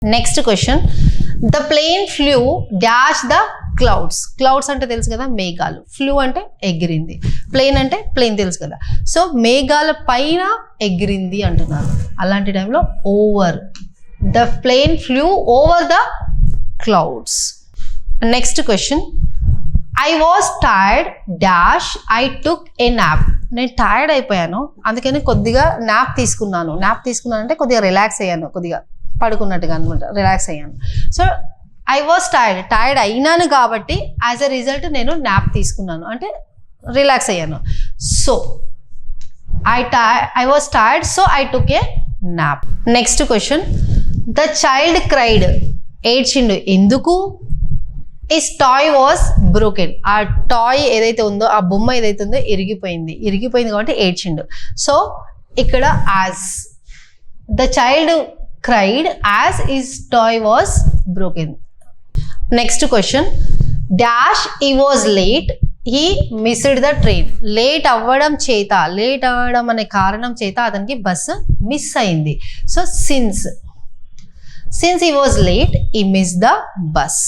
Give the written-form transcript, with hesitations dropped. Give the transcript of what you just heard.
Next question, the plane flew dash the clouds. Clouds అంటే తెలుసు కదా మేఘాలు, ఫ్లూ అంటే ఎగిరింది, ప్లేన్ అంటే ప్లేన్ తెలుసు కదా. సో మేఘాల పైన ఎగిరింది అంటున్నారు. అలాంటి టైంలో over, the plane flew over the clouds. Next question, I was tired dash I took a nap. నేను టైర్డ్ అయిపోయాను అందుకని కొద్దిగా న్యాప్ తీసుకున్నాను. న్యాప్ తీసుకున్నాను అంటే కొద్దిగా రిలాక్స్ అయ్యాను, కొద్దిగా పడుకున్నట్టుగా అనమాట, రిలాక్స్ అయ్యాను. సో ఐ వాజ్ టైర్డ్ అయినాను కాబట్టి యాజ్ ఎ రిజల్ట్ నేను న్యాప్ తీసుకున్నాను అంటే రిలాక్స్ అయ్యాను. So I was tired so I took a nap. Next question, the child cried. ఏడ్చిండు ఎందుకు? His toy was broken. ఆ టాయ్ ఏదైతే ఉందో, ఆ బొమ్మ ఏదైతే ఉందో ఇరిగిపోయింది కాబట్టి ఏడ్చిండు. సో ఇక్కడ as, the child cried as his toy was broken. Next question, dash he was late he missed the train. Late అవ్వడం అనే కారణం చేత అతనికి బస్సు మిస్ అయింది. So since he was late he miss the bus.